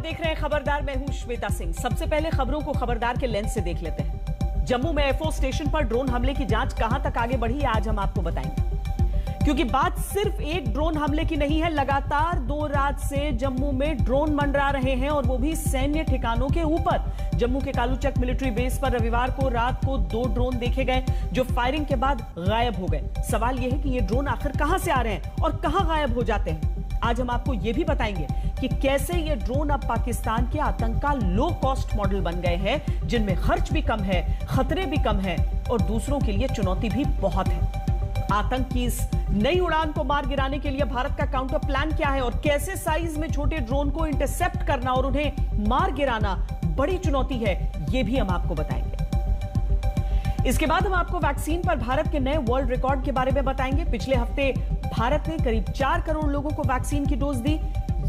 देख रहे हैं खबरदार। मैं हूं श्वेता सिंह। सबसे पहले खबरों को खबरदार के लेंस से देख लेते हैं। जम्मू में एयरफोर्स स्टेशन पर ड्रोन हमले की जांच कहां तक आगे बढ़ी है, आज हम आपको बताएंगे। क्योंकि बात सिर्फ एक ड्रोन हमले की नहीं है, लगातार 2 रात से जम्मू में ड्रोन मंडरा रहे हैं और वो भी सैन्य ठिकानों के ऊपर। जम्मू के कालूचक मिलिट्री बेस पर रविवार को रात को 2 ड्रोन देखे गए जो फायरिंग के बाद गायब हो गए। सवाल यह है कि ये ड्रोन आखिर कहां से आ रहे हैं और कहां गायब हो जाते हैं। आज हम आपको यह भी बताएंगे कि कैसे ये ड्रोन अब पाकिस्तान के आतंक का लो कॉस्ट मॉडल बन गए हैं, जिनमें खर्च भी कम है, खतरे भी कम है और दूसरों के लिए चुनौती भी बहुत है। आतंक की इस नई उड़ान को मार गिराने के लिए भारत का काउंटर प्लान क्या है और कैसे साइज में छोटे ड्रोन को इंटरसेप्ट करना और उन्हें मार गिराना बड़ी चुनौती है, यह भी हम आपको बताएंगे। इसके बाद हम आपको वैक्सीन पर भारत के नए वर्ल्ड रिकॉर्ड के बारे में बताएंगे। पिछले हफ्ते भारत ने करीब 4 करोड़ लोगों को वैक्सीन की डोज दी।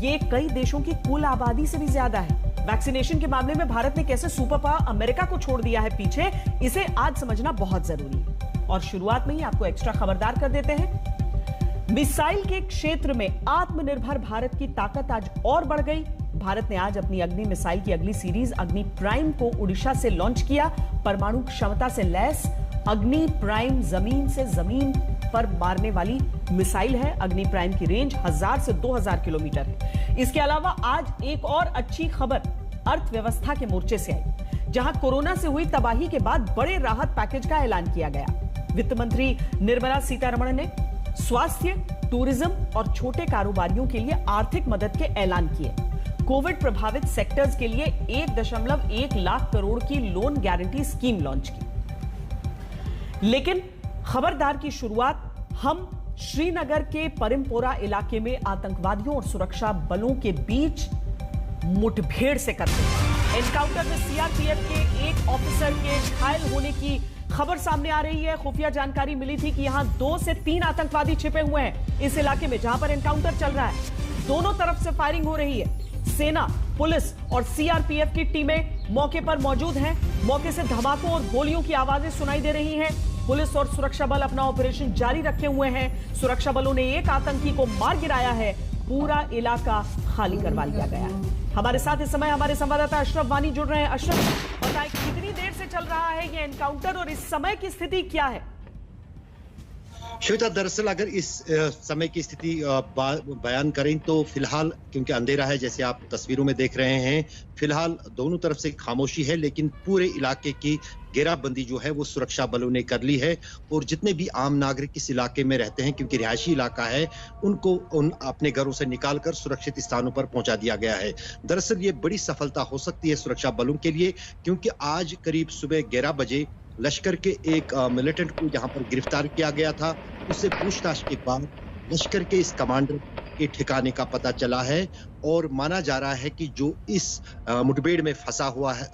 ये कई देशों की कुल आबादी से भी ज्यादा है। वैक्सीनेशन के मामले में भारत ने कैसे सुपर पावर अमेरिका को छोड़ दिया है पीछे, इसे आज समझना बहुत जरूरी है। और शुरुआत में ही आपको एक्स्ट्रा खबरदार कर देते हैं। मिसाइल के क्षेत्र में आत्मनिर्भर भारत की ताकत आज और बढ़ गई। भारत ने आज अपनी अग्नि मिसाइल की अगली सीरीज अग्नि प्राइम को उड़ीसा से लॉन्च किया। परमाणु क्षमता से लैस अग्नि प्राइम जमीन से जमीन पर मारने वाली मिसाइल है। अग्नि प्राइम की रेंज 1000 से 2000 किलोमीटर है। इसके अलावा आज एक और अच्छी खबर अर्थव्यवस्था के मोर्चे से आई, जहां कोरोना से हुई तबाही के बाद बड़े राहत पैकेज का ऐलान किया गया। वित्त मंत्री निर्मला सीतारमण ने स्वास्थ्य, टूरिज्म और छोटे कारोबारियों के लिए आर्थिक मदद के ऐलान किए। कोविड प्रभावित सेक्टर्स के लिए 1.1 लाख करोड़ की लोन गारंटी स्कीम लॉन्च की। लेकिन खबरदार की शुरुआत हम श्रीनगर के परिमपोरा इलाके में आतंकवादियों और सुरक्षा बलों के बीच मुठभेड़ से करते हैं। एनकाउंटर में सीआरपीएफ के एक ऑफिसर के घायल होने की खबर सामने आ रही है। खुफिया जानकारी मिली थी कि यहां 2 से 3 आतंकवादी छिपे हुए हैं इस इलाके में जहां पर एनकाउंटर चल रहा है। दोनों तरफ से फायरिंग हो रही है। सेना, पुलिस और सीआरपीएफ की टीमें मौके पर मौजूद हैं। मौके से धमाकों और गोलियों की आवाजें सुनाई दे रही हैं। पुलिस और सुरक्षा बल अपना ऑपरेशन जारी रखे हुए हैं। सुरक्षा बलों ने एक आतंकी को मार गिराया है। पूरा इलाका खाली करवा लिया गया है। हमारे साथ इस समय हमारे संवाददाता अशरफ वानी जुड़ रहे हैं। अशरफ, बताएं कितनी देर से चल रहा है ये एनकाउंटर और इस समय की स्थिति क्या है? श्वेता, दरअसल अगर इस समय की स्थिति बयान करें तो फिलहाल क्योंकि अंधेरा है, जैसे आप तस्वीरों में देख रहे हैं, फिलहाल दोनों तरफ से खामोशी है, लेकिन पूरे इलाके की घेराबंदी जो है वो सुरक्षा बलों ने कर ली है। और जितने भी आम नागरिक इस इलाके में रहते हैं, क्योंकि रिहायशी इलाका है, उनको अपने घरों से निकालकर सुरक्षित स्थानों पर पहुंचा दिया गया है। दरअसल ये बड़ी सफलता हो सकती है सुरक्षा बलों के लिए, क्योंकि आज करीब सुबह 11 बजे लश्कर के एक मिलिटेंट को यहाँ पर गिरफ्तार किया गया था। उससे पूछताछ के बाद लश्कर के इस कमांडर के ठिकाने का पता चला है और माना जा रहा है कि जो इस मुठभेड़ में फंसा हुआ है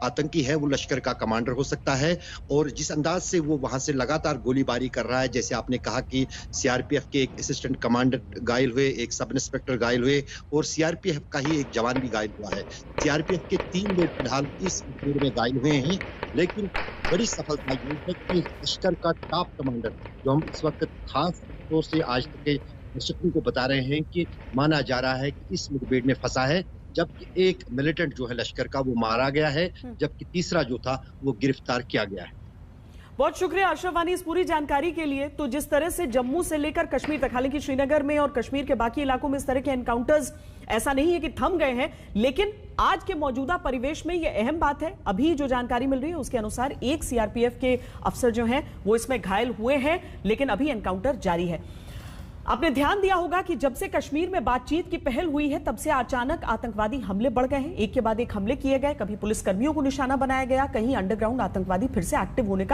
आतंकी है, वो लश्कर का कमांडर हो सकता है। और जिस अंदाज से वो वहां से लगातार गोलीबारी कर रहा है, जैसे आपने कहा कि सीआरपीएफ के एक असिस्टेंट कमांडर घायल हुए, एक सब इंस्पेक्टर घायल हुए और सीआरपीएफ का ही एक जवान भी घायल हुआ है। सीआरपीएफ के 3 लोग फिलहाल इस मुठभेड़ में घायल हुए हैं, लेकिन बड़ी सफलता ये है कि लश्कर का टॉप कमांडर, जो हम इस वक्त खास तौर से आज तक के दर्शकों को बता रहे हैं कि माना जा रहा है कि इस मुठभेड़ में फंसा है, जबकि एक मिलिटेंट जो है लश्कर का वो मारा गया है, जबकि तीसरा जो था वो गिरफ्तार किया गया है। बहुत शुक्रिया अशरफ वानी इस पूरी जानकारी के लिए। तो जिस तरह से जम्मू से लेकर कश्मीर तक, हालांकि श्रीनगर में और कश्मीर के बाकी इलाकों में इस तरह के एनकाउंटर्स ऐसा नहीं है कि थम गए हैं, लेकिन आज के मौजूदा परिवेश में यह अहम बात है। अभी जो जानकारी मिल रही है उसके अनुसार एक सीआरपीएफ के अफसर जो हैं वो इसमें घायल हुए हैं, लेकिन अभी एनकाउंटर जारी है। आपने ध्यान दिया होगा कि जब से कश्मीर में बातचीत की पहल हुई है, तब से अचानक आतंकवादी हमले बढ़ गए हैं। एक के बाद एक हमले किए गए। कभी पुलिसकर्मियों को निशाना बनाया गया, कहीं अंडरग्राउंड आतंकवादी फिर से एक्टिव होने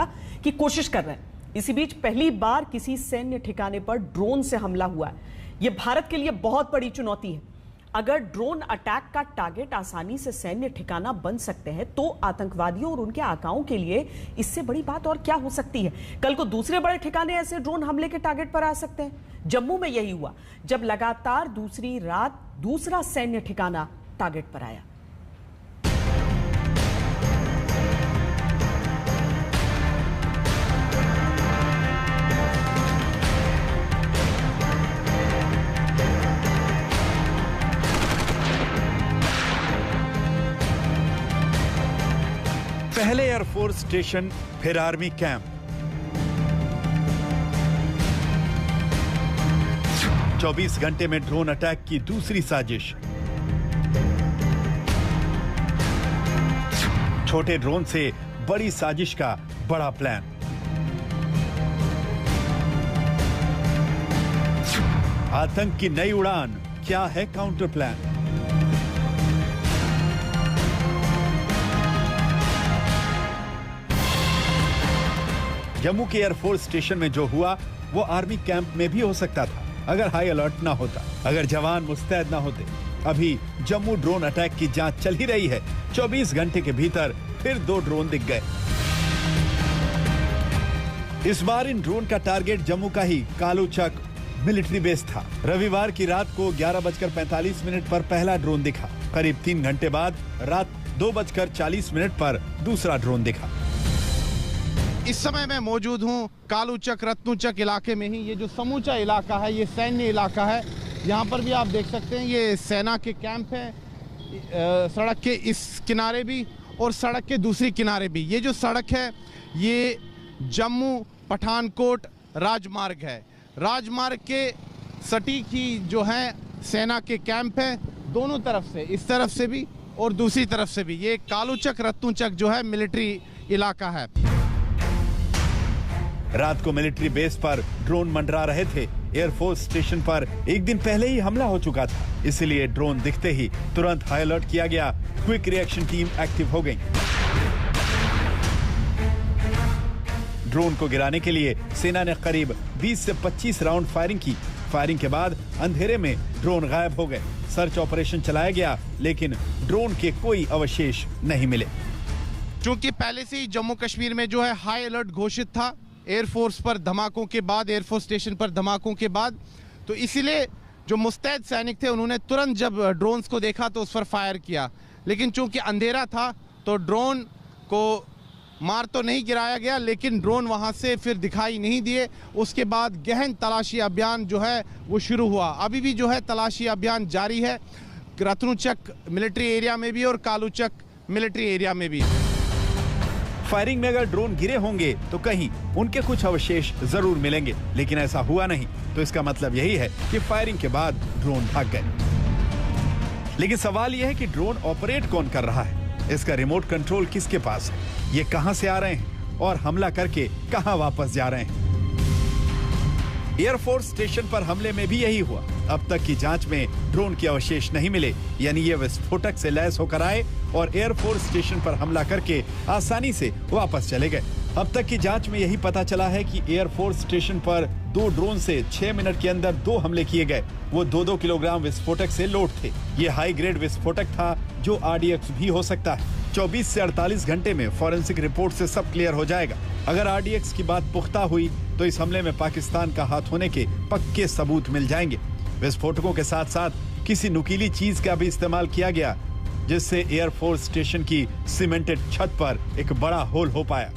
की कोशिश कर रहे हैं। इसी बीच पहली बार किसी सैन्य ठिकाने पर ड्रोन से हमला हुआ है। यह भारत के लिए बहुत बड़ी चुनौती है। अगर ड्रोन अटैक का टारगेट आसानी से सैन्य ठिकाना बन सकते हैं, तो आतंकवादियों और उनके आकाओं के लिए इससे बड़ी बात और क्या हो सकती है। कल को दूसरे बड़े ठिकाने ऐसे ड्रोन हमले के टारगेट पर आ सकते हैं। जम्मू में यही हुआ, जब लगातार दूसरी रात दूसरा सैन्य ठिकाना टारगेट पर आया। एयरफोर्स स्टेशन फिर आर्मी कैंप। 24 घंटे में ड्रोन अटैक की दूसरी साजिश। छोटे ड्रोन से बड़ी साजिश का बड़ा प्लान। आतंक की नई उड़ान, क्या है काउंटर प्लान? जम्मू के एयरफोर्स स्टेशन में जो हुआ वो आर्मी कैंप में भी हो सकता था अगर हाई अलर्ट ना होता, अगर जवान मुस्तैद ना होते। अभी जम्मू ड्रोन अटैक की जांच चल ही रही है। 24 घंटे के भीतर फिर 2 ड्रोन दिख गए। इस बार इन ड्रोन का टारगेट जम्मू का ही कालूचक मिलिट्री बेस था। रविवार की रात को 11:45 पर पहला ड्रोन दिखा। करीब 3 घंटे बाद रात 2:40 पर दूसरा ड्रोन दिखा। इस समय मैं मौजूद हूं कालूचक रत्नूचक इलाके में ही। ये जो समूचा इलाका है ये सैन्य इलाका है। यहाँ पर भी आप देख सकते हैं ये सेना के कैंप है। सड़क के इस किनारे भी और सड़क के दूसरी किनारे भी। ये जो सड़क है ये जम्मू पठानकोट राजमार्ग है। राजमार्ग के सटीक ही जो है सेना के कैंप है दोनों तरफ से, इस तरफ से भी और दूसरी तरफ से भी। ये कालूचक रत्नूचक जो है मिलिट्री इलाका है। रात को मिलिट्री बेस पर ड्रोन मंडरा रहे थे। एयरफोर्स स्टेशन पर एक दिन पहले ही हमला हो चुका था, इसलिए ड्रोन दिखते ही तुरंत हाई अलर्ट किया गया। क्विक रिएक्शन टीम एक्टिव हो गई। ड्रोन को गिराने के लिए सेना ने करीब 20 से 25 राउंड फायरिंग की। फायरिंग के बाद अंधेरे में ड्रोन गायब हो गए। सर्च ऑपरेशन चलाया गया लेकिन ड्रोन के कोई अवशेष नहीं मिले। चूंकि पहले से ही जम्मू कश्मीर में जो है हाई अलर्ट घोषित था एयरफोर्स पर धमाकों के बाद, एयरफोर्स स्टेशन पर धमाकों के बाद, तो इसीलिए जो मुस्तैद सैनिक थे उन्होंने तुरंत जब ड्रोन्स को देखा तो उस पर फायर किया। लेकिन चूंकि अंधेरा था तो ड्रोन को मार तो नहीं गिराया गया, लेकिन ड्रोन वहां से फिर दिखाई नहीं दिए। उसके बाद गहन तलाशी अभियान जो है वो शुरू हुआ। अभी भी जो है तलाशी अभियान जारी है रत्नूचक मिलिट्री एरिया में भी और कालूचक मिलिट्री एरिया में भी। फायरिंग में अगर ड्रोन गिरे होंगे तो कहीं उनके कुछ अवशेष जरूर मिलेंगे, लेकिन ऐसा हुआ नहीं। तो इसका मतलब यही है कि फायरिंग के बाद ड्रोन भाग गए। लेकिन सवाल यह है कि ड्रोन ऑपरेट कौन कर रहा है, इसका रिमोट कंट्रोल किसके पास है, ये कहां से आ रहे हैं और हमला करके कहां वापस जा रहे हैं। एयरफोर्स स्टेशन पर हमले में भी यही हुआ। अब तक की जांच में ड्रोन के अवशेष नहीं मिले, यानी ये विस्फोटक से लैस होकर आए और एयरफोर्स स्टेशन पर हमला करके आसानी से वापस चले गए। अब तक की जांच में यही पता चला है कि एयरफोर्स स्टेशन पर 2 ड्रोन से 6 मिनट के अंदर 2 हमले किए गए। वो 2-2 किलोग्राम विस्फोटक से लोड थे। ये हाई ग्रेड विस्फोटक था जो RDX भी हो सकता है। 24 से 48 घंटे में फॉरेंसिक रिपोर्ट से सब क्लियर हो जाएगा। अगर RDX की बात पुख्ता हुई तो इस हमले में पाकिस्तान का हाथ होने के पक्के सबूत मिल जाएंगे। विस्फोटकों के साथ साथ किसी नुकीली चीज का भी इस्तेमाल किया गया, जिससे एयरफोर्स स्टेशन की सीमेंटेड छत पर एक बड़ा होल हो पाया।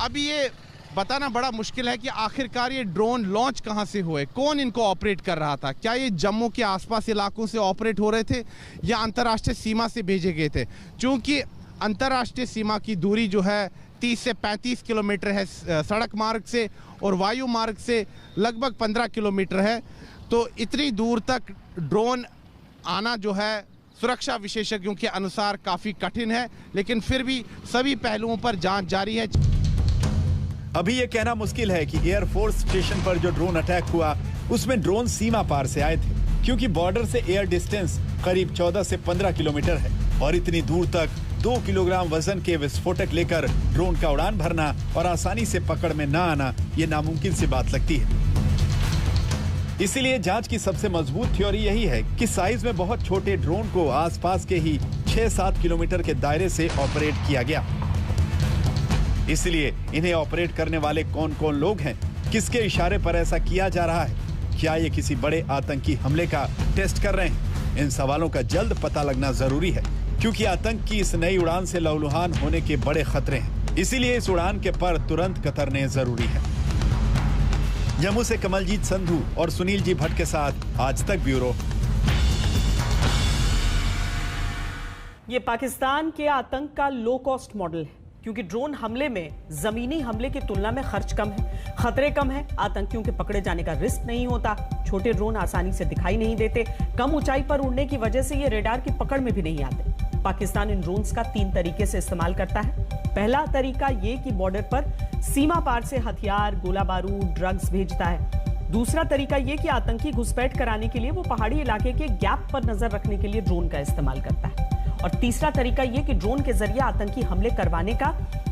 अभी ये बताना बड़ा मुश्किल है कि आखिरकार ये ड्रोन लॉन्च कहां से हुए, कौन इनको ऑपरेट कर रहा था। क्या ये जम्मू के आसपास इलाकों से ऑपरेट हो रहे थे या अंतर्राष्ट्रीय सीमा से भेजे गए थे। चूंकि अंतर्राष्ट्रीय सीमा की दूरी जो है 30 से 35 किलोमीटर है सड़क मार्ग से और वायु मार्ग से लगभग 15 किलोमीटर है, तो इतनी दूर तक ड्रोन आना जो है सुरक्षा विशेषज्ञों के अनुसार काफी कठिन है। लेकिन फिर भी सभी पहलुओं पर जांच जारी है। अभी ये कहना मुश्किल है कि एयरफोर्स स्टेशन पर जो ड्रोन अटैक हुआ उसमें ड्रोन सीमा पार से आए थे, क्योंकि बॉर्डर से एयर डिस्टेंस करीब 14 से 15 किलोमीटर है और इतनी दूर तक 2 किलोग्राम वजन के विस्फोटक लेकर ड्रोन का उड़ान भरना और आसानी से पकड़ में न आना ये नामुमकिन सी बात लगती है। इसीलिए जांच की सबसे मजबूत थ्योरी यही है कि साइज में बहुत छोटे ड्रोन को आसपास के ही 6-7 किलोमीटर के दायरे से ऑपरेट किया गया। इसलिए इन्हें ऑपरेट करने वाले कौन कौन लोग हैं, किसके इशारे पर ऐसा किया जा रहा है, क्या ये किसी बड़े आतंकी हमले का टेस्ट कर रहे हैं? इन सवालों का जल्द पता लगना जरूरी है, क्योंकि आतंक की इस नई उड़ान से लहूलुहान होने के बड़े खतरे हैं। इसीलिए इस उड़ान के पर तुरंत कतरने जरूरी है। जम्मू से कमलजीत संधू और सुनील जी भट्ट के साथ आज तक ब्यूरो। ये पाकिस्तान के आतंक का लो कॉस्ट मॉडल है। क्योंकि ड्रोन हमले में जमीनी हमले की तुलना में खर्च कम है, खतरे कम है, आतंकियों के पकड़े जाने का रिस्क नहीं होता, छोटे ड्रोन आसानी से दिखाई नहीं देते, कम ऊंचाई पर उड़ने की वजह से ये रेडार की पकड़ में भी नहीं आते। पाकिस्तान इन ड्रोन्स का 3 तरीके से इस्तेमाल करता है। पहला तरीका ये कि बॉर्डर पर सीमा पार से हथियार, गोला बारूद, ड्रग्स भेजता है। दूसरा तरीका ये कि आतंकी घुसपैठ कराने के लिए वो पहाड़ी इलाके के गैप पर नजर रखने के लिए ड्रोन का इस्तेमाल करता है। और तीसरा तरीका ये कि ड्रोन के जरिए आतंकी हमले करवाने का,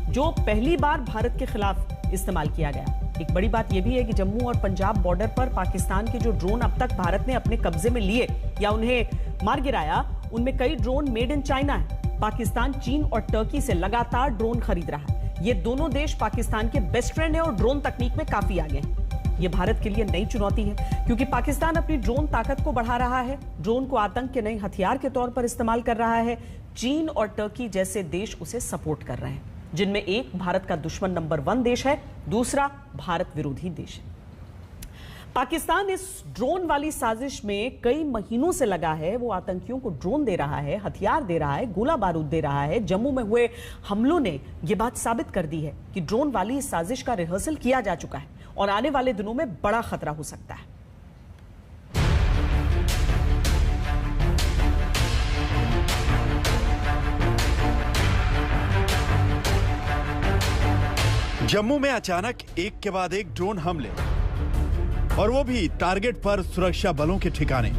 जो पहली बार भारत के खिलाफ इस्तेमाल किया गया। एक बड़ी बात यह भी है कि जम्मू और पंजाब बॉर्डर पर पाकिस्तान के जो ड्रोन अब तक भारत ने अपने कब्जे में लिए या उन्हें मार गिराया, उनमें कई ड्रोन मेड इन चाइना है। पाकिस्तान चीन और टर्की से लगातार ड्रोन खरीद रहा है। ये दोनों देश पाकिस्तान के बेस्ट फ्रेंड है और ड्रोन तकनीक में काफी आगे हैं। ये भारत के लिए नई चुनौती है, क्योंकि पाकिस्तान अपनी ड्रोन ताकत को बढ़ा रहा है, ड्रोन को आतंक के नए हथियार के तौर पर इस्तेमाल कर रहा है। चीन और टर्की जैसे देश उसे सपोर्ट कर रहे हैं, जिनमें एक भारत का दुश्मन नंबर 1 देश है, दूसरा भारत विरोधी देश है। पाकिस्तान इस ड्रोन वाली साजिश में कई महीनों से लगा है। वो आतंकियों को ड्रोन दे रहा है, हथियार दे रहा है, गोला बारूद दे रहा है। जम्मू में हुए हमलों ने यह बात साबित कर दी है कि ड्रोन वाली इस साजिश का रिहर्सल किया जा चुका है और आने वाले दिनों में बड़ा खतरा हो सकता है। जम्मू में अचानक एक के बाद एक ड्रोन हमले, और वो भी टारगेट पर सुरक्षा बलों के ठिकाने।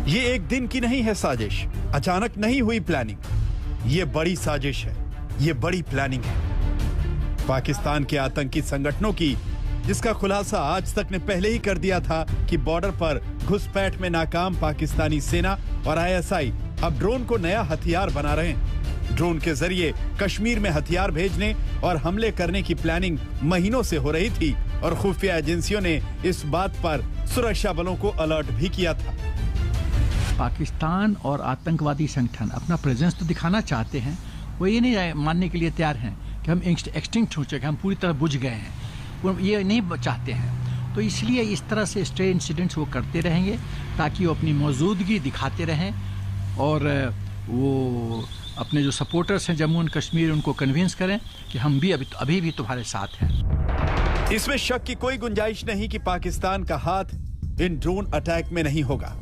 ये एक दिन की नहीं है साजिश, अचानक नहीं हुई प्लानिंग। ये बड़ी साजिश है, ये बड़ी प्लानिंग है पाकिस्तान के आतंकी संगठनों की, जिसका खुलासा आज तक ने पहले ही कर दिया था कि बॉर्डर पर घुसपैठ में नाकाम पाकिस्तानी सेना और आईएसआई अब ड्रोन को नया हथियार बना रहे हैं। ड्रोन के जरिए कश्मीर में हथियार भेजने और हमले करने की प्लानिंग महीनों से हो रही थी और खुफिया एजेंसियों ने इस बात पर सुरक्षा बलों को अलर्ट भी किया था। पाकिस्तान और आतंकवादी संगठन अपना प्रेजेंस तो दिखाना चाहते हैं, वो ये नहीं मानने के लिए तैयार हैं कि हम एक्सटिंक्ट हो चुके, हम पूरी तरह बुझ गए हैं, वो ये नहीं चाहते हैं। तो इसलिए इस तरह से स्ट्रे इंसिडेंट्स वो करते रहेंगे ताकि वो अपनी मौजूदगी दिखाते रहें और वो अपने जो सपोर्टर्स हैं जम्मू एंड कश्मीर, उनको कन्विंस करें कि हम भी अभी भी तुम्हारे साथ हैं। इसमें शक की कोई गुंजाइश नहीं कि पाकिस्तान का हाथ इन ड्रोन अटैक में नहीं होगा।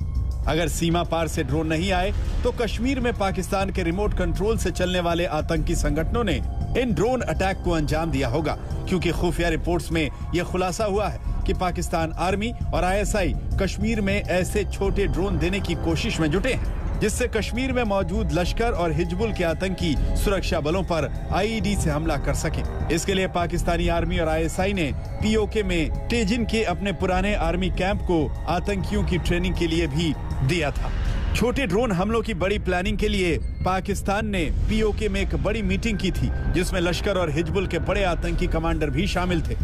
अगर सीमा पार से ड्रोन नहीं आए तो कश्मीर में पाकिस्तान के रिमोट कंट्रोल से चलने वाले आतंकी संगठनों ने इन ड्रोन अटैक को अंजाम दिया होगा, क्योंकि खुफिया रिपोर्ट्स में यह खुलासा हुआ है कि पाकिस्तान आर्मी और आईएसआई कश्मीर में ऐसे छोटे ड्रोन देने की कोशिश में जुटे हैं, जिससे कश्मीर में मौजूद लश्कर और हिजबुल के आतंकी सुरक्षा बलों पर आईईडी से हमला कर सके। इसके लिए पाकिस्तानी आर्मी और आईएसआई ने पीओके में तेजिन के अपने पुराने आर्मी कैंप को आतंकियों की ट्रेनिंग के लिए भी दिया था। छोटे ड्रोन हमलों की बड़ी प्लानिंग के लिए पाकिस्तान ने पीओके में एक बड़ी मीटिंग की थी, जिसमें लश्कर और हिजबुल के बड़े आतंकी कमांडर भी शामिल थे।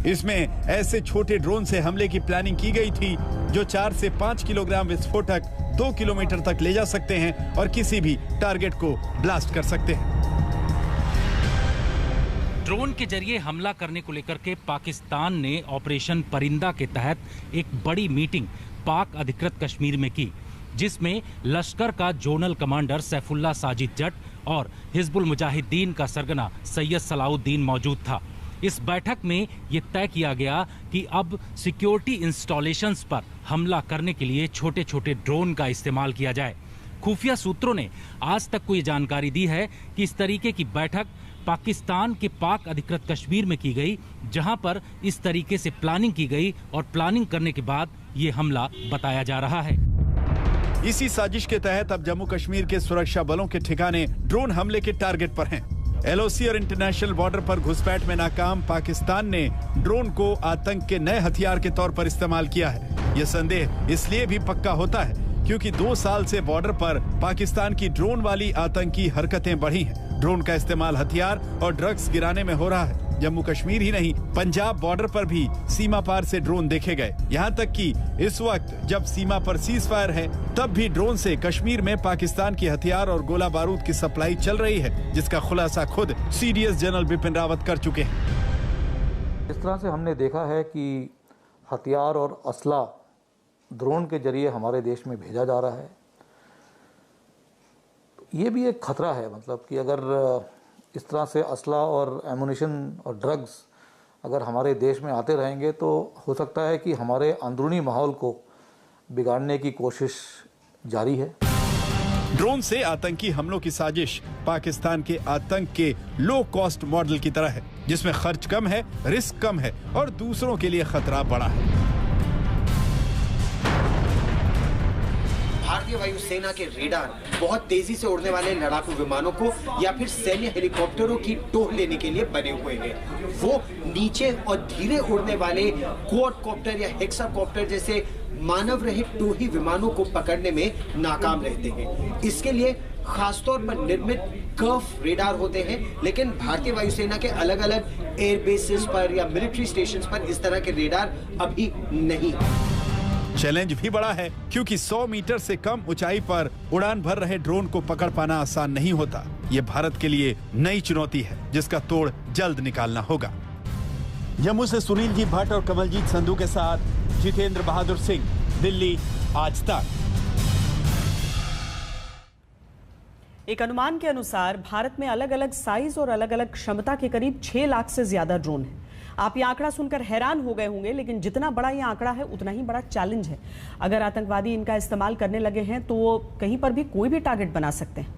इसमें ऐसे छोटे ड्रोन से हमले की प्लानिंग की गई थी जो 4 से 5 किलोग्राम विस्फोटक 2 किलोमीटर तक ले जा सकते हैं और किसी भी टारगेट को ब्लास्ट कर सकते हैं। ड्रोन के जरिए हमला करने को लेकर के पाकिस्तान ने ऑपरेशन परिंदा के तहत एक बड़ी मीटिंग पाक अधिकृत कश्मीर में की, जिसमें लश्कर का जोनल कमांडर सैफुल्ला साजिद जट और हिजबुल मुजाहिदीन का सरगना सैयद सलाउद्दीन मौजूद था। इस बैठक में यह तय किया गया कि अब सिक्योरिटी इंस्टॉलेशंस पर हमला करने के लिए छोटे छोटे ड्रोन का इस्तेमाल किया जाए। खुफिया सूत्रों ने आज तक को ये जानकारी दी है कि इस तरीके की बैठक पाकिस्तान के पाक अधिकृत कश्मीर में की गई, जहां पर इस तरीके से प्लानिंग की गई और प्लानिंग करने के बाद ये हमला बताया जा रहा है। इसी साजिश के तहत अब जम्मू कश्मीर के सुरक्षा बलों के ठिकाने ड्रोन हमले के टारगेट पर हैं। एलओसी और इंटरनेशनल बॉर्डर पर घुसपैठ में नाकाम पाकिस्तान ने ड्रोन को आतंक के नए हथियार के तौर पर इस्तेमाल किया है। यह संदेह इसलिए भी पक्का होता है क्योंकि 2 साल से बॉर्डर पर पाकिस्तान की ड्रोन वाली आतंकी हरकतें बढ़ी हैं। ड्रोन का इस्तेमाल हथियार और ड्रग्स गिराने में हो रहा है। जम्मू कश्मीर ही नहीं, पंजाब बॉर्डर पर भी सीमा पार से ड्रोन देखे गए। यहाँ तक कि इस वक्त जब सीमा पर सीज फायर है, तब भी ड्रोन से कश्मीर में पाकिस्तान की हथियार और गोला बारूद की सप्लाई चल रही है, जिसका खुलासा खुद सीडीएस जनरल बिपिन रावत कर चुके हैं। इस तरह से हमने देखा है कि हथियार और असला ड्रोन के जरिए हमारे देश में भेजा जा रहा है। ये भी एक खतरा है, मतलब कि अगर इस तरह से असला और एमुनिशन और ड्रग्स अगर हमारे देश में आते रहेंगे तो हो सकता है कि हमारे अंदरूनी माहौल को बिगाड़ने की कोशिश जारी है। ड्रोन से आतंकी हमलों की साजिश पाकिस्तान के आतंक के लो कॉस्ट मॉडल की तरह है, जिसमें खर्च कम है, रिस्क कम है और दूसरों के लिए खतरा बड़ा है। भारतीय वायुसेना के रेडार बहुत तेजी से उड़ने वाले लड़ाकू विमानों को या फिर सैन्य हेलीकॉप्टरों की टोह लेने के लिए बने हुए हैं। वो नीचे और धीरे उड़ने वाले क्वाडकॉप्टर या हेक्साकॉप्टर जैसे मानव रहित टोही विमानों को पकड़ने में नाकाम रहते हैं। इसके लिए खासतौर पर निर्मित कर्व रेडार होते हैं, लेकिन भारतीय वायुसेना के अलग अलग एयरबेसेस पर या मिलिट्री स्टेशंस पर इस तरह के रेडार अभी नहीं है। चैलेंज भी बड़ा है क्योंकि 100 मीटर से कम ऊंचाई पर उड़ान भर रहे ड्रोन को पकड़ पाना आसान नहीं होता। ये भारत के लिए नई चुनौती है जिसका तोड़ जल्द निकालना होगा। जम्मू से सुनील जी भट्ट और कमलजीत संधू के साथ जितेंद्र बहादुर सिंह, दिल्ली, आज तक। एक अनुमान के अनुसार भारत में अलग अलग साइज और अलग अलग क्षमता के करीब 6 लाख से ज्यादा ड्रोन हैं। आप ये आंकड़ा सुनकर हैरान हो गए होंगे, लेकिन जितना बड़ा ये आंकड़ा है उतना ही बड़ा चैलेंज है। अगर आतंकवादी इनका इस्तेमाल करने लगे हैं तो वो कहीं पर भी कोई भी टारगेट बना सकते हैं।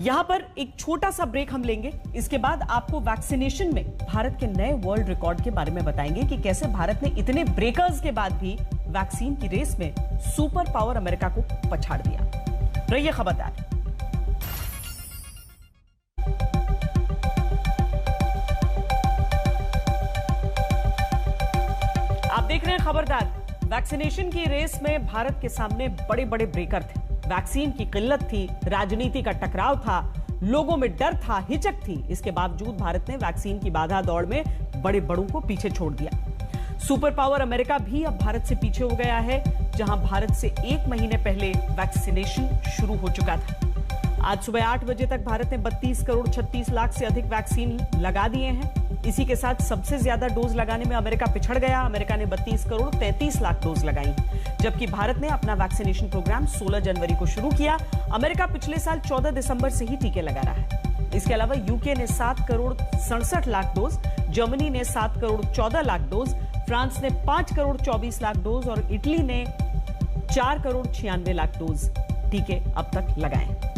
यहां पर एक छोटा सा ब्रेक हम लेंगे। इसके बाद आपको वैक्सीनेशन में भारत के नए वर्ल्ड रिकॉर्ड के बारे में बताएंगे कि कैसे भारत ने इतने ब्रेकर्स के बाद भी वैक्सीन की रेस में सुपर पावर अमेरिका को पछाड़ दिया। रहिए खबरदार। आप देख रहे हैं खबरदार। वैक्सीनेशन की रेस में भारत के सामने बड़े बड़े ब्रेकर थे। वैक्सीन की किल्लत थी, राजनीति का टकराव था, लोगों में डर था, हिचक थी। इसके बावजूद भारत ने वैक्सीन की बाधा दौड़ में बड़े बड़ों को पीछे छोड़ दिया। सुपर पावर अमेरिका भी अब भारत से पीछे हो गया है, जहां भारत से 1 महीने पहले वैक्सीनेशन शुरू हो चुका था। आज सुबह 8 बजे तक भारत ने 32 करोड़ 36 लाख से अधिक वैक्सीन लगा दिए हैं। इसी के साथ सबसे ज्यादा डोज लगाने में अमेरिका पिछड़ गया। अमेरिका ने 32 करोड़ 33 लाख डोज लगाई, जबकि भारत ने अपना वैक्सीनेशन प्रोग्राम 16 जनवरी को शुरू किया। अमेरिका पिछले साल 14 दिसंबर से ही टीके लगा रहा है। इसके अलावा यूके ने 7 करोड़ 67 लाख डोज, जर्मनी ने 7 करोड़ 14 लाख डोज, फ्रांस ने 5 करोड़ 24 लाख डोज और इटली ने 4 करोड़ 96 लाख डोज टीके अब तक लगाए।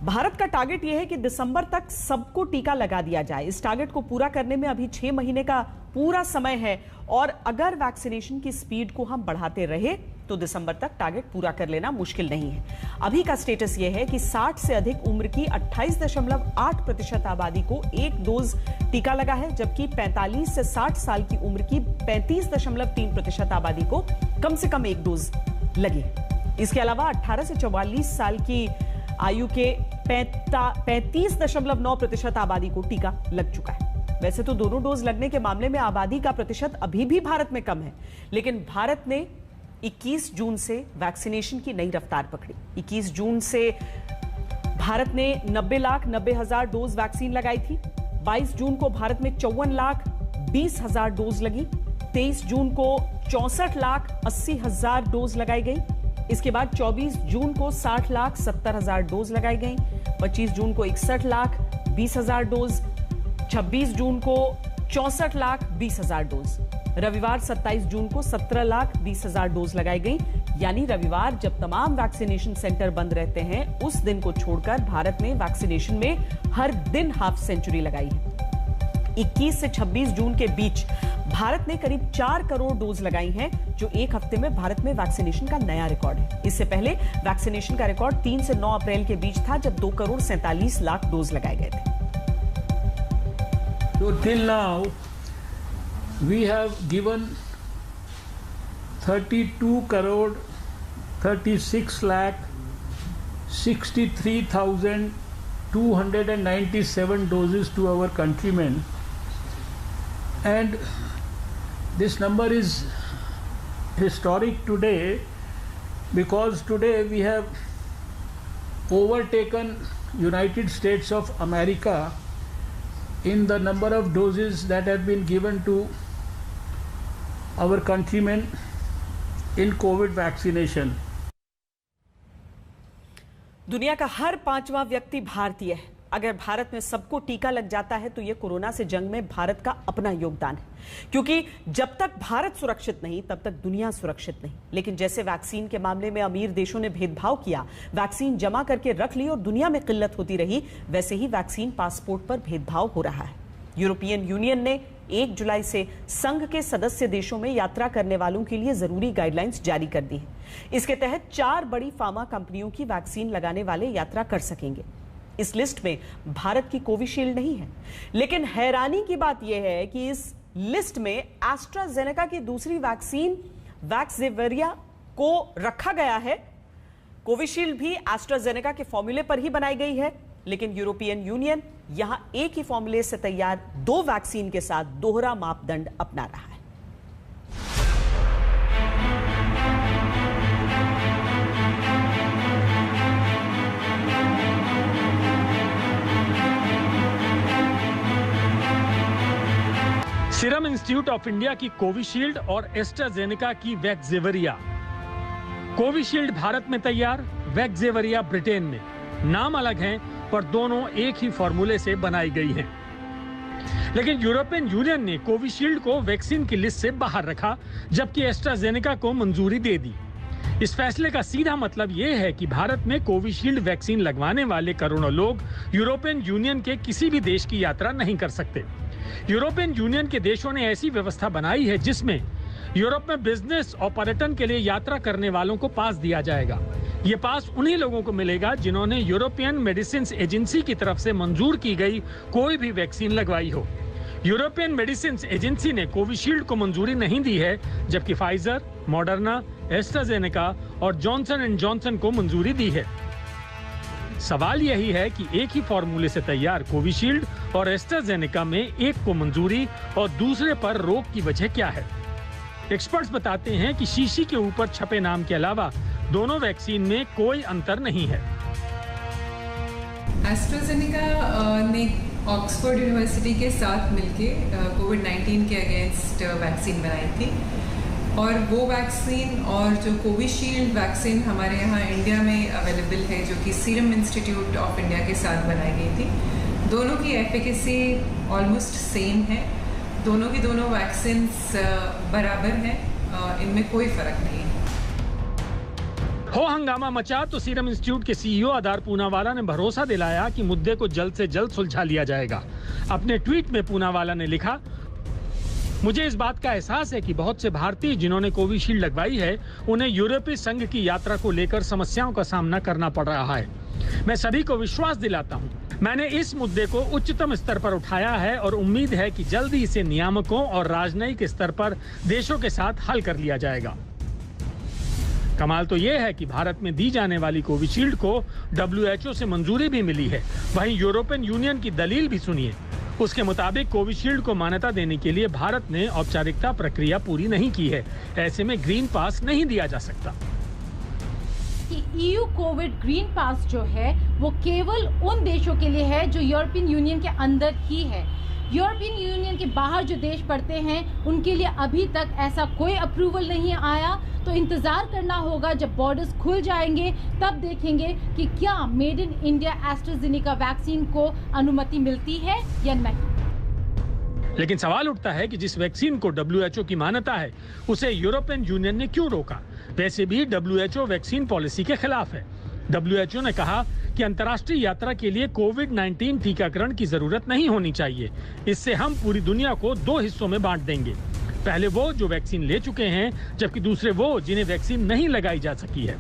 भारत का टारगेट यह है कि दिसंबर तक सबको टीका लगा दिया जाए। इस टारगेट को पूरा करने में अभी 6 महीने का पूरा समय है और अगर वैक्सीनेशन की स्पीड को हम बढ़ाते रहे तो दिसंबर तक टारगेट पूरा कर लेना मुश्किल नहीं है। अभी का स्टेटस यह है कि 60 से अधिक उम्र की 28.8% आबादी को 1 डोज टीका लगा है, जबकि 45 से 60 साल की उम्र की 35.3% आबादी को कम से कम 1 डोज लगी है। इसके अलावा 18 से 44 साल की आयु के 35.9% आबादी को टीका लग चुका है। वैसे तो दोनों डोज लगने के मामले में आबादी का प्रतिशत अभी भी भारत में कम है, लेकिन भारत ने 21 जून से वैक्सीनेशन की नई रफ्तार पकड़ी। 21 जून से भारत ने 90,90,000 डोज वैक्सीन लगाई थी। 22 जून को भारत में 54,20,000 डोज लगी। 23 जून को 64,80,000 डोज लगाई गई। इसके बाद 24 जून को 60,70,000 डोज लगाई गई। 25 जून को 61,20,000 डोज, 26 जून को 64,20,000 डोज, रविवार 27 जून को 17,20,000 डोज लगाई गई। यानी रविवार जब तमाम वैक्सीनेशन सेंटर बंद रहते हैं उस दिन को छोड़कर भारत ने वैक्सीनेशन में हर दिन हाफ सेंचुरी लगाई है। 21 से 26 जून के बीच भारत ने करीब 4 करोड़ डोज लगाई हैं, जो एक हफ्ते में भारत में वैक्सीनेशन का नया रिकॉर्ड है। इससे पहले वैक्सीनेशन का रिकॉर्ड 3 से 9 अप्रैल के बीच था, जब 2 करोड़ 47 लाख डोज लगाए गए थे। So till now, we have given 32 crore 36 lakh 63,297 doses to our countrymen, and this number is historic today because today we have overtaken United States of America in the number of doses that have been given to our countrymen in COVID vaccination. दुनिया का हर 5वां व्यक्ति भारतीय है। अगर भारत में सबको टीका लग जाता है तो यह कोरोना से जंग में भारत का अपना योगदान है, क्योंकि जब तक भारत सुरक्षित नहीं तब तक दुनिया सुरक्षित नहीं। लेकिन जैसे वैक्सीन के मामले में अमीर देशों ने भेदभाव किया, वैक्सीन जमा करके रख ली और दुनिया में किल्लत होती रही, वैसे ही वैक्सीन पासपोर्ट पर भेदभाव हो रहा है। यूरोपियन यूनियन ने 1 जुलाई से संघ के सदस्य देशों में यात्रा करने वालों के लिए जरूरी गाइडलाइंस जारी कर दी है। इसके तहत 4 बड़ी फार्मा कंपनियों की वैक्सीन लगाने वाले यात्रा कर सकेंगे। इस लिस्ट में भारत की कोविशील्ड नहीं है, लेकिन हैरानी की बात यह है कि इस लिस्ट में एस्ट्राजेनेका की दूसरी वैक्सीन वैक्सजेविरिया को रखा गया है। कोविशील्ड भी एस्ट्राजेनेका के फॉर्मूले पर ही बनाई गई है, लेकिन यूरोपियन यूनियन यहां एक ही फॉर्मूले से तैयार 2 वैक्सीन के साथ दोहरा मापदंड अपना रहा है। सीरम इंस्टीट्यूट ऑफ इंडिया की कोविशील्ड और एस्ट्राजेनेका की वैक्सजेविरिया। कोविशील्ड भारत में तैयार, वैक्सजेविरिया ब्रिटेन में। नाम अलग हैं पर दोनों एक ही फॉर्मूले से बनाई गई हैं। लेकिन यूरोपियन यूनियन ने कोविशील्ड को वैक्सीन की लिस्ट से बाहर रखा, जबकि एस्ट्राजेनेका को मंजूरी दे दी। इस फैसले का सीधा मतलब यह है कि भारत में कोविशील्ड वैक्सीन लगवाने वाले करोड़ों लोग यूरोपियन यूनियन के किसी भी देश की यात्रा नहीं कर सकते। यूरोपियन यूनियन के देशों ने ऐसी व्यवस्था बनाई है जिसमें यूरोप में बिजनेस और पर्यटन के लिए यात्रा करने वालों को पास दिया जाएगा। ये पास उन्हीं लोगों को मिलेगा जिन्होंने यूरोपियन मेडिसिन एजेंसी की तरफ से मंजूर की गई कोई भी वैक्सीन लगवाई हो। यूरोपियन मेडिसिन एजेंसी ने कोविशील्ड को मंजूरी नहीं दी है, जबकि फाइजर, मॉडर्ना, एस्ट्राजेनेका और जॉनसन एंड जॉनसन को मंजूरी दी है। सवाल यही है कि एक ही फॉर्मूले से तैयार कोविशील्ड और एस्ट्राजेनेका में एक को मंजूरी और दूसरे पर रोक की वजह क्या है। एक्सपर्ट्स बताते हैं कि शीशी के ऊपर छपे नाम के अलावा दोनों वैक्सीन में कोई अंतर नहीं है। एस्ट्राजेनेका ने ऑक्सफोर्ड यूनिवर्सिटी के साथ मिलके कोविड-19 के अगेंस्ट वैक्सीन बनाई थी, और वो वैक्सीन और जो कोविशील्ड वैक्सीन हमारे यहाँ इंडिया में अवेलेबल है, जो कि सीरम इंस्टीट्यूट ऑफ इंडिया के साथ बनाई गई थी, दोनों की एफिकेसी ऑलमोस्ट सेम है। दोनों की दोनों वैक्सीन बराबर हैं, इनमें कोई फर्क नहीं है। हो हंगामा मचा तो सीरम इंस्टीट्यूट के सीईओ आधार पूनावाला ने भरोसा दिलाया कि मुद्दे को जल्द से जल्द सुलझा लिया जाएगा। अपने ट्वीट में पूनावाला ने लिखा, मुझे इस बात का एहसास है कि बहुत से भारतीय जिन्होंने कोविशील्ड लगवाई है, उन्हें यूरोपीय संघ की यात्रा को लेकर समस्याओं का सामना करना पड़ रहा है। मैं सभी को विश्वास दिलाता हूं, मैंने इस मुद्दे को उच्चतम स्तर पर उठाया है और उम्मीद है कि जल्द ही इसे नियामकों और राजनयिक स्तर पर देशों के साथ हल कर लिया जाएगा। कमाल तो यह है कि भारत में दी जाने वाली कोविशील्ड को WHO से मंजूरी भी मिली है। वहीं यूरोपियन यूनियन की दलील भी सुनिए। उसके मुताबिक कोविशील्ड को मान्यता देने के लिए भारत ने औपचारिकता प्रक्रिया पूरी नहीं की है। ऐसे में ग्रीन पास नहीं दिया जा सकता। EU कोविड ग्रीन पास जो है वो केवल उन देशों के लिए है जो यूरोपियन यूनियन के अंदर ही है। यूरोपियन यूनियन के बाहर जो देश पड़ते हैं उनके लिए अभी तक ऐसा कोई अप्रूवल नहीं आया, तो इंतजार करना होगा। जब बॉर्डर्स खुल जाएंगे तब देखेंगे कि क्या made in India AstraZeneca vaccine को अनुमति मिलती है या नहीं। लेकिन सवाल उठता है कि जिस वैक्सीन को WHO की मान्यता है उसे यूरोपियन यूनियन ने क्यों रोका। वैसे भी WHO वैक्सीन पॉलिसी के खिलाफ है। WHO ने कहा कि अंतर्राष्ट्रीय यात्रा के लिए कोविड-19 टीकाकरण की जरूरत नहीं होनी चाहिए। इससे हम पूरी दुनिया को 2 हिस्सों में बांट देंगे, पहले वो जो वैक्सीन ले चुके हैं, जबकि दूसरे वो जिन्हें वैक्सीन नहीं लगाई जा सकी है।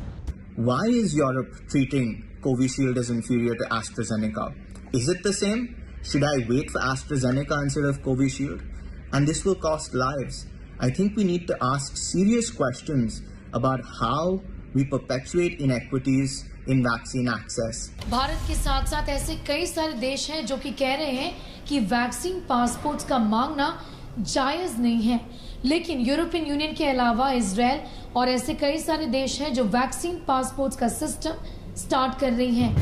Why is Europe treating Covishield as inferior to AstraZeneca? Is it the same? Should I wait for AstraZeneca instead of Covishield? And this will cost lives. I think we need to ask serious questions about how we perpetuate inequities in vaccine access. Bharat के साथ साथ ऐसे कई सारे देश हैं जो कि कह रहे हैं कि वैक्सीन पासपोर्ट्स का मांगना जायज नहीं है, लेकिन यूरोपियन यूनियन के अलावा इजराइल और ऐसे कई सारे देश हैं जो वैक्सीन पासपोर्ट्स का सिस्टम स्टार्ट कर रही हैं।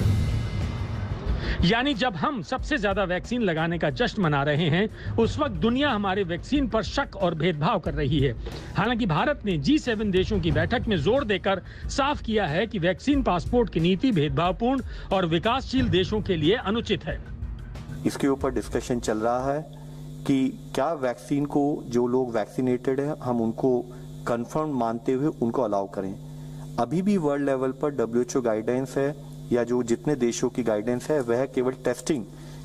यानी जब हम सबसे ज्यादा वैक्सीन लगाने का जश्न मना रहे हैं, उस वक्त दुनिया हमारे वैक्सीन पर शक और भेदभाव कर रही है। हालांकि भारत ने G7 देशों की बैठक में जोर देकर साफ किया है कि वैक्सीन पासपोर्ट की नीति भेदभावपूर्ण और विकासशील देशों के लिए अनुचित है। इसके ऊपर डिस्कशन चल रहा है कि क्या वैक्सीन को जो लोग वैक्सीनेटेड है हम उनको कंफर्म मानते हुए उनको अलाउ करें। अभी भी वर्ल्ड लेवल पर WHO गाइडेंस है या जो जितने देशों की गाइडेंस है वह केवल टेस्टिंग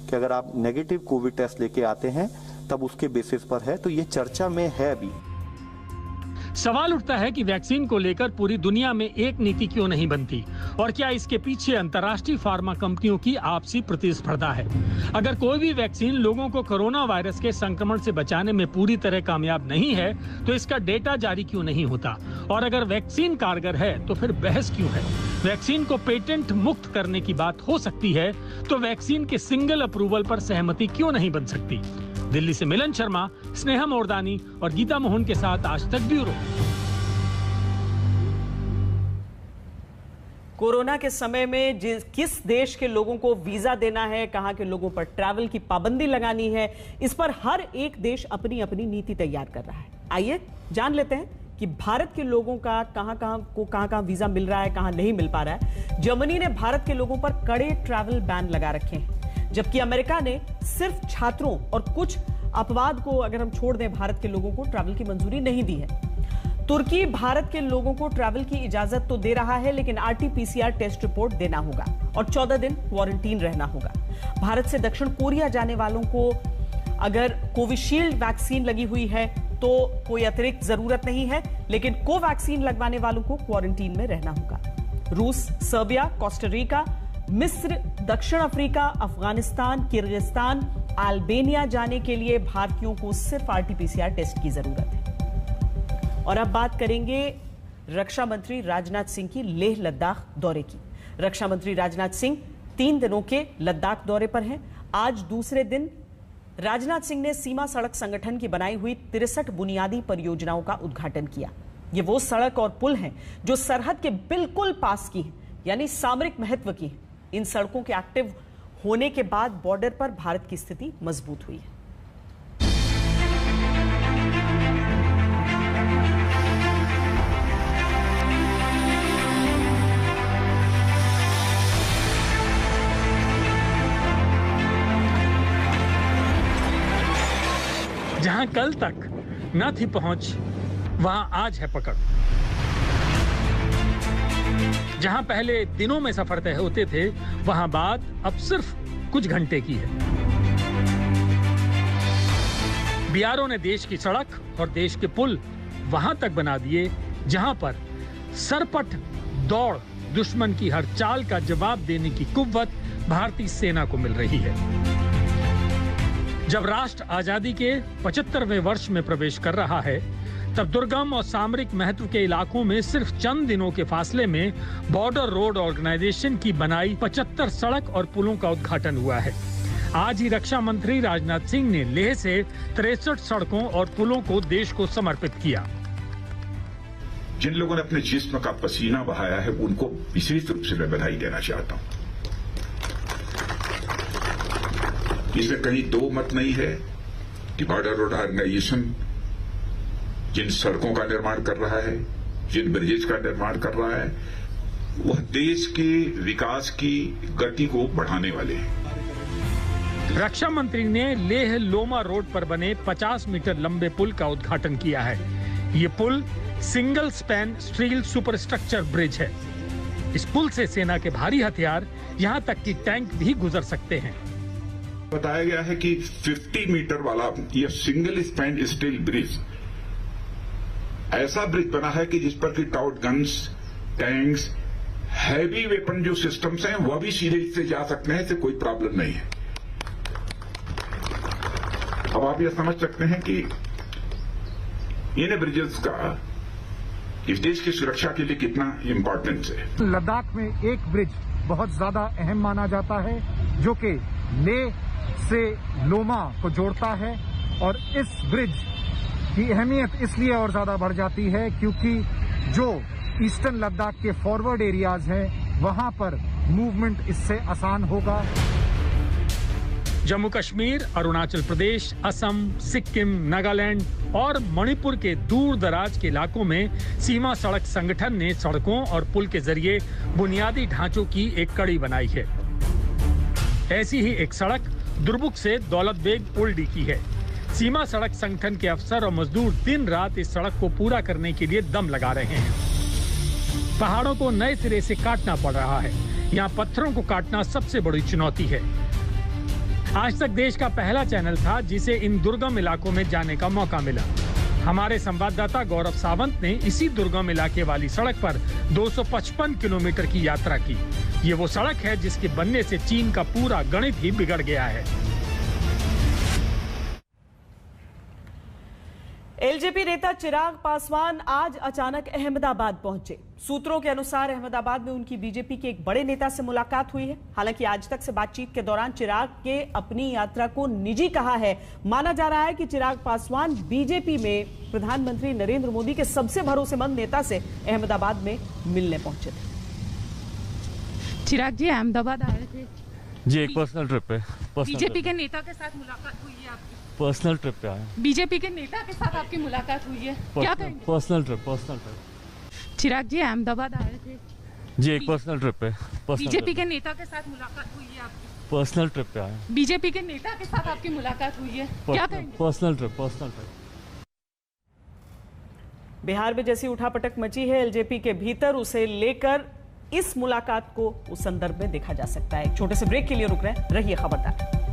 कि अगर आप नेगेटिव कोविड टेस्ट लेके आते हैं तब उसके बेसिस पर है, तो ये चर्चा में है अभी। सवाल उठता है कि वैक्सीन को लेकर पूरी दुनिया में एक नीति क्यों नहीं बनती और क्या इसके पीछे अंतर्राष्ट्रीय फार्मा कंपनियों की आपसी प्रतिस्पर्धा है। अगर कोई भी वैक्सीन लोगों को कोरोना वायरस के संक्रमण से बचाने में पूरी तरह कामयाब नहीं है तो इसका डेटा जारी क्यों नहीं होता, और अगर वैक्सीन कारगर है तो फिर बहस क्यों है। वैक्सीन को पेटेंट मुक्त करने की बात हो सकती है तो वैक्सीन के सिंगल अप्रूवल पर सहमति क्यों नहीं बन सकती। दिल्ली से मिलन शर्मा, स्नेहा मोरदानी और गीता मोहन के साथ आज तक ब्यूरो। कोरोना के समय में किस देश के लोगों को वीजा देना है, कहां के लोगों पर ट्रैवल की पाबंदी लगानी है, इस पर हर एक देश अपनी अपनी नीति तैयार कर रहा है। आइए जान लेते हैं कि भारत के लोगों का कहां वीजा मिल रहा है, कहां नहीं मिल पा रहा है। जर्मनी ने भारत के लोगों पर कड़े ट्रैवल बैन लगा रखे हैं, जबकि अमेरिका ने सिर्फ छात्रों और कुछ अपवाद को अगर हम छोड़ दें भारत के लोगों को ट्रैवल की मंजूरी नहीं दी है। तुर्की भारत के लोगों को ट्रैवल की इजाजत तो दे रहा है, लेकिन RT-PCR टेस्ट रिपोर्ट देना होगा और 14 दिन क्वारंटीन रहना होगा। भारत से दक्षिण कोरिया जाने वालों को अगर कोविशील्ड वैक्सीन लगी हुई है तो कोई अतिरिक्त जरूरत नहीं है, लेकिन कोवैक्सीन लगवाने वालों को क्वारंटीन में रहना होगा। रूस, सर्बिया, कोस्टारिका, मिस्र, दक्षिण अफ्रीका, अफगानिस्तान, किर्गिस्तान, अल्बानिया जाने के लिए भारतीयों को सिर्फ RT-PCR टेस्ट की जरूरत है। और अब बात करेंगे रक्षा मंत्री राजनाथ सिंह की लेह लद्दाख दौरे की। रक्षा मंत्री राजनाथ सिंह 3 दिनों के लद्दाख दौरे पर हैं। आज दूसरे दिन राजनाथ सिंह ने सीमा सड़क संगठन की बनाई हुई 63 बुनियादी परियोजनाओं का उद्घाटन किया। ये वो सड़क और पुल हैं जो सरहद के बिल्कुल पास की हैं, यानी सामरिक महत्व की हैं। इन सड़कों के एक्टिव होने के बाद बॉर्डर पर भारत की स्थिति मजबूत हुई है। जहां कल तक न थी पहुंच, वहां आज है पकड़। जहां पहले दिनों में सफर तय होते थे, वहां बात अब सिर्फ कुछ घंटे की है। बीआरओ ने देश की सड़क और देश के पुल वहां तक बना दिए जहां पर सरपट दौड़ दुश्मन की हर चाल का जवाब देने की कुव्वत भारतीय सेना को मिल रही है। जब राष्ट्र आजादी के 75वें वर्ष में प्रवेश कर रहा है, तब दुर्गम और सामरिक महत्व के इलाकों में सिर्फ चंद दिनों के फासले में बॉर्डर रोड ऑर्गेनाइजेशन की बनाई 75 सड़क और पुलों का उद्घाटन हुआ है। आज ही रक्षा मंत्री राजनाथ सिंह ने लेह से 63 सड़कों और पुलों को देश को समर्पित किया। जिन लोगों ने अपने जिस्म का पसीना बहाया है, उनको विशेष रूप से मैं बधाई देना चाहता हूं। इसमें कहीं दो मत नहीं है कि बॉर्डर रोड ऑर्गेनाइजेशन जिन सड़कों का निर्माण कर रहा है, जिन ब्रिजेज का निर्माण कर रहा है, वह देश के विकास की गति को बढ़ाने वाले हैं। रक्षा मंत्री ने लेह लोमा रोड पर बने 50 मीटर लंबे पुल का उद्घाटन किया है। ये पुल single span steel superstructure bridge है। इस पुल से सेना के भारी हथियार, यहां तक कि टैंक भी गुजर सकते हैं। बताया गया है कि 50 मीटर वाला यह सिंगल स्पैन स्टील ब्रिज ऐसा ब्रिज बना है कि जिस पर कि taut guns, tanks, heavy weapon जो सिस्टम्स हैं वह भी सीधे इससे जा सकते हैं, इससे कोई प्रॉब्लम नहीं है। अब आप यह समझ सकते हैं कि इन ब्रिजेस का इस देश की सुरक्षा के लिए कितना इंपॉर्टेंस है। लद्दाख में एक ब्रिज बहुत ज्यादा अहम माना जाता है, जो कि लेह से लोमा को जोड़ता है, और इस ब्रिज की अहमियत इसलिए और ज्यादा बढ़ जाती है क्योंकि जो ईस्टर्न लद्दाख के फॉरवर्ड एरियाज हैं वहां पर मूवमेंट इससे आसान होगा। जम्मू कश्मीर, अरुणाचल प्रदेश, असम, सिक्किम, नागालैंड और मणिपुर के दूर दराज के इलाकों में सीमा सड़क संगठन ने सड़कों और पुल के जरिए बुनियादी ढांचों की एक कड़ी बनाई है। ऐसी ही एक सड़क दुर्बुक से दौलत बेग ओल्डी की है। सीमा सड़क संगठन के अफसर और मजदूर दिन रात इस सड़क को पूरा करने के लिए दम लगा रहे हैं। पहाड़ों को नए सिरे से काटना पड़ रहा है। यहाँ पत्थरों को काटना सबसे बड़ी चुनौती है। आज तक देश का पहला चैनल था जिसे इन दुर्गम इलाकों में जाने का मौका मिला। हमारे संवाददाता गौरव सावंत ने इसी दुर्गम इलाके वाली सड़क पर 255 किलोमीटर की यात्रा की। ये वो सड़क है जिसके बनने से चीन का पूरा गणित ही बिगड़ गया है। एलजेपी नेता चिराग पासवान आज अचानक अहमदाबाद पहुंचे। सूत्रों के अनुसार अहमदाबाद में उनकी बीजेपी के एक बड़े नेता से मुलाकात हुई है। हालांकि आज तक से बातचीत के दौरान चिराग के अपनी यात्रा को निजी कहा है। माना जा रहा है कि चिराग पासवान बीजेपी में प्रधानमंत्री नरेंद्र मोदी के सबसे भरोसेमंद नेता से अहमदाबाद में मिलने पहुंचे थे। चिराग जी अहमदाबाद आए थे जी, एक पर्सनल ट्रिप पे। बीजेपी के नेता के साथ मुलाकात हुई है आपकी? पर्सनल ट्रिप पे आए। बीजेपी के नेता के साथ आपकी मुलाकात हुई है, क्या कहेंगे? Personal trip. चिराग जी अहमदाबाद आए थे जी, एक पर्सनल ट्रिप पे। बीजेपी के नेता के साथ मुलाकात हुई है आपकी? पर्सनल ट्रिप पे आए। बीजेपी के नेता के साथ आपकी मुलाकात हुई है, क्या कहेंगे? Personal trip. बिहार में जैसी उठापटक मची है एलजेपी के भीतर, उसे लेकर इस मुलाकात को उस संदर्भ में देखा जा सकता है। एक छोटे से ब्रेक के लिए रुक रहे हैं, रहिए खबरदार।